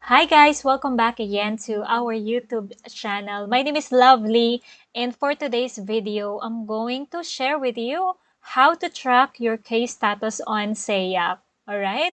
Hi guys, welcome back again to our YouTube channel. My name is Lovely, and for today's video, I'm going to share with you how to track your case status on SEAC. Alright?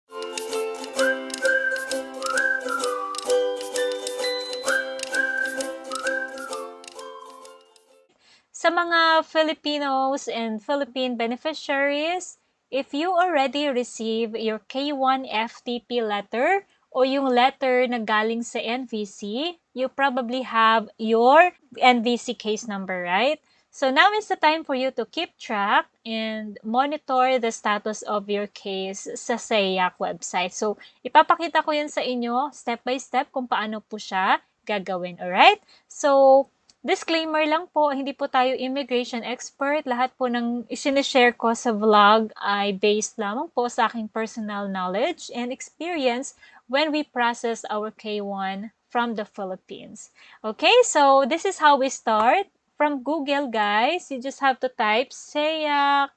Sa mga Filipinos and Philippine beneficiaries, if you already receive your K1 FTP letter o yung letter na galing sa NVC, you probably have your NVC case number, right? So now is the time for you to keep track and monitor the status of your case sa SEAC website. So ipapakita ko yan sa inyo step by step kung paano po siya gagawin, alright? So disclaimer lang po, hindi po tayo immigration expert. Lahat po ng isinishare ko sa vlog ay based lamang po sa aking personal knowledge and experience when we process our K1 from the Philippines. Okay, so this is how we start. From Google, guys, you just have to type SEAC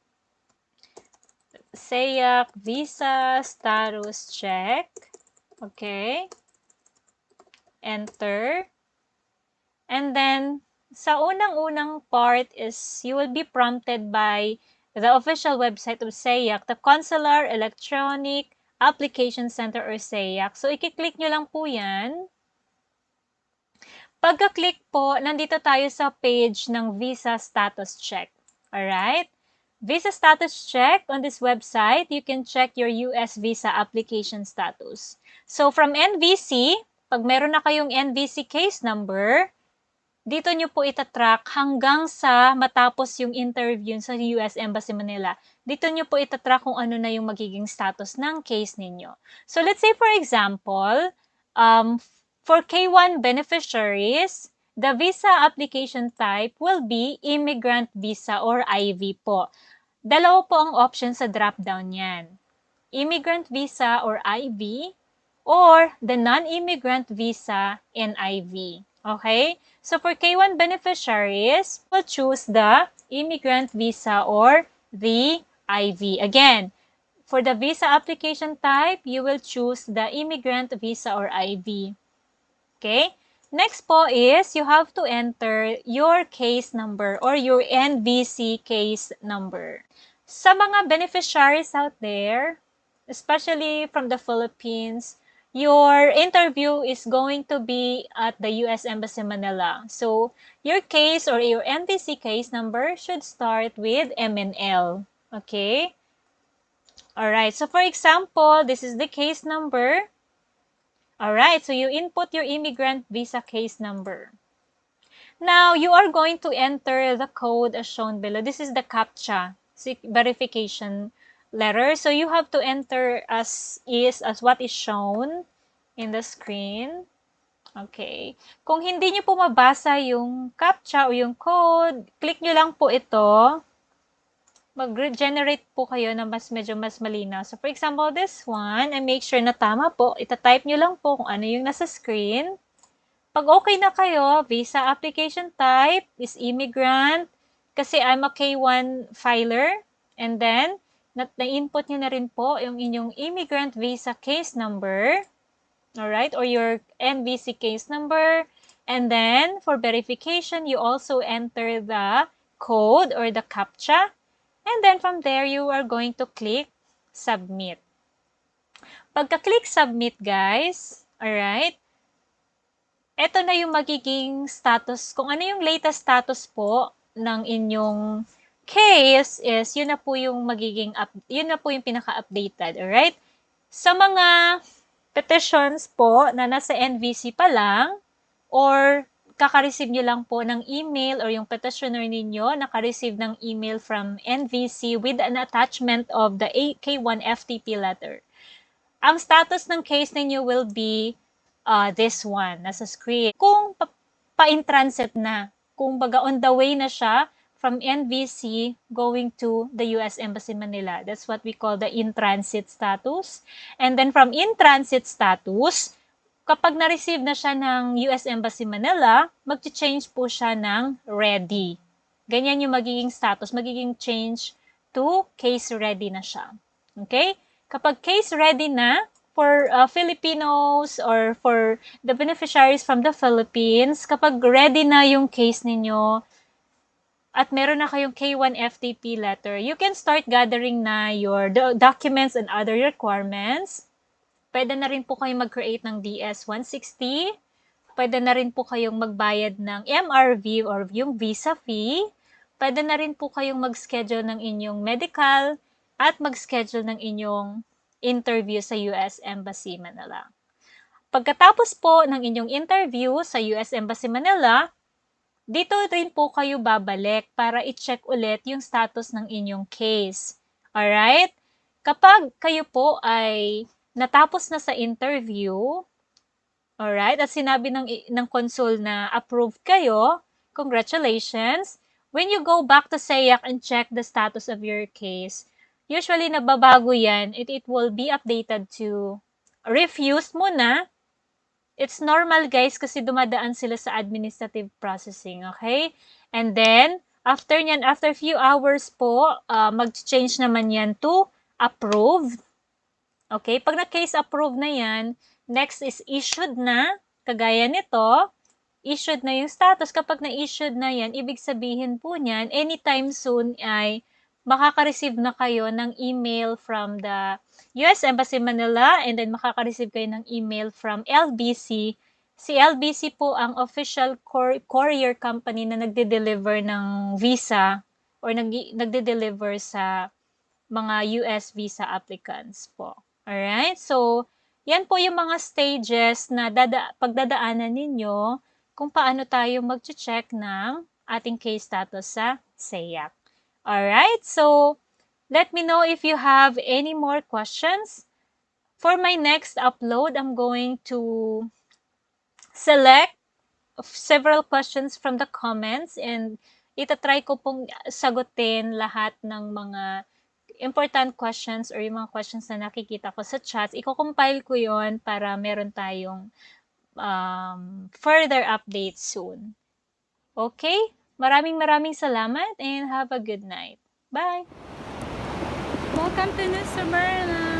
visa status check. Okay. Enter. And then, sa unang-unang part is you will be prompted by the official website of SEAC, the Consular Electronic Application Center or SEAC. So, i-click nyo lang po yan. Pagka-click po, nandito tayo sa page ng Visa Status Check. Alright? Visa Status Check, on this website, you can check your US visa application status. So, from NVC, pag meron na kayong NVC case number, dito nyo po itatrack hanggang sa matapos yung interview sa US Embassy Manila. Dito nyo po itatrack kung ano na yung magiging status ng case ninyo. So let's say for example, for K1 beneficiaries, the visa application type will be immigrant visa or IV po. Dalawa po ang option sa drop-down yan. Immigrant visa or IV or the non-immigrant visa NIV. Okay? So for K1 beneficiaries, we'll choose the immigrant visa or the IV. Again, for the visa application type, you will choose the immigrant visa or IV. Okay? Next po is you have to enter your case number or your NVC case number. Sa mga beneficiaries out there, especially from the Philippines, your interview is going to be at the US Embassy Manila. So, your case or your NVC case number should start with MNL. Okay? Alright, so for example, this is the case number. Alright, so you input your immigrant visa case number. Now, you are going to enter the code as shown below. This is the CAPTCHA verification letter. So you have to enter as what is shown in the screen. Okay. Kung hindi nyo po mabasa yung CAPTCHA o yung code, click nyo lang po ito. Mag-generate po kayo na medyo mas malinaw. So for example, this one, and make sure na tama po. Ita-type nyo lang po kung ano yung nasa screen. Pag okay na kayo, visa application type is immigrant kasi I'm a K1 filer. And then, na-input nyo na rin po yung inyong immigrant visa case number. Alright, or your NVC case number. And then, for verification, you also enter the code or the CAPTCHA. And then, from there, you are going to click submit. Pagka-click submit, guys, alright, ito na yung magiging status, kung ano yung latest status po ng inyong case is, yun na po yung magiging, yun na po yung pinaka-updated, alright? Sa mga petitions po na nasa NVC pa lang, or kaka-receive nyo lang po ng email or yung petitioner ninyo naka-receive ng email from NVC with an attachment of the K1 FTP letter. Ang status ng case ninyo will be this one, nasa screen. Kung pa-in transit na, kung baga on the way na siya from NVC going to the US Embassy Manila. That's what we call the in-transit status. And then from in-transit status, kapag na-receive na siya ng US Embassy Manila, mag-change po siya ng ready. Ganyan yung magiging status, magiging change to case ready na siya. Okay? Kapag case ready na, for Filipinos or for the beneficiaries from the Philippines, kapag ready na yung case ninyo at meron na kayong K1 FTP letter, you can start gathering na your documents and other requirements. Pwede na rin po kayong mag-create ng DS-160. Pwede na rin po kayong magbayad ng MRV or yung visa fee. Pwede na rin po kayong mag-schedule ng inyong medical at mag-schedule ng inyong interview sa US Embassy Manila. Pagkatapos po ng inyong interview sa US Embassy Manila, dito rin po kayo babalik para i-check ulit yung status ng inyong case. Alright? Kapag kayo po ay natapos na sa interview, alright, at sinabi ng consul na approved kayo, congratulations. When you go back to SEAC and check the status of your case, usually nababago yan. It will be updated to refused muna. It's normal guys kasi dumadaan sila sa administrative processing, okay? And then, after nyan, after few hours po, mag-change naman yan to approved. Okay? Pag na-case approved na yan, next is issued na, kagaya nito, issued na yung status. Kapag na-issued na yan, ibig sabihin po niyan, anytime soon ay makaka-receive na kayo ng email from the US Embassy Manila and then makaka-receive kayo ng email from LBC. Si LBC po ang official courier company na nagde-deliver ng visa or nagde-deliver sa mga US visa applicants po. Alright? So, yan po yung mga stages na pagdadaanan ninyo kung paano tayo mag-check ng ating case status sa SEAC. Alright, so let me know if you have any more questions. For my next upload, I'm going to select several questions from the comments and itatry ko pong sagutin lahat ng mga important questions or yung mga questions na nakikita ko sa chats. Iko-compile ko yon para meron tayong further updates soon. Okay? Maraming salamat and have a good night. Bye! Welcome to New Smyrna!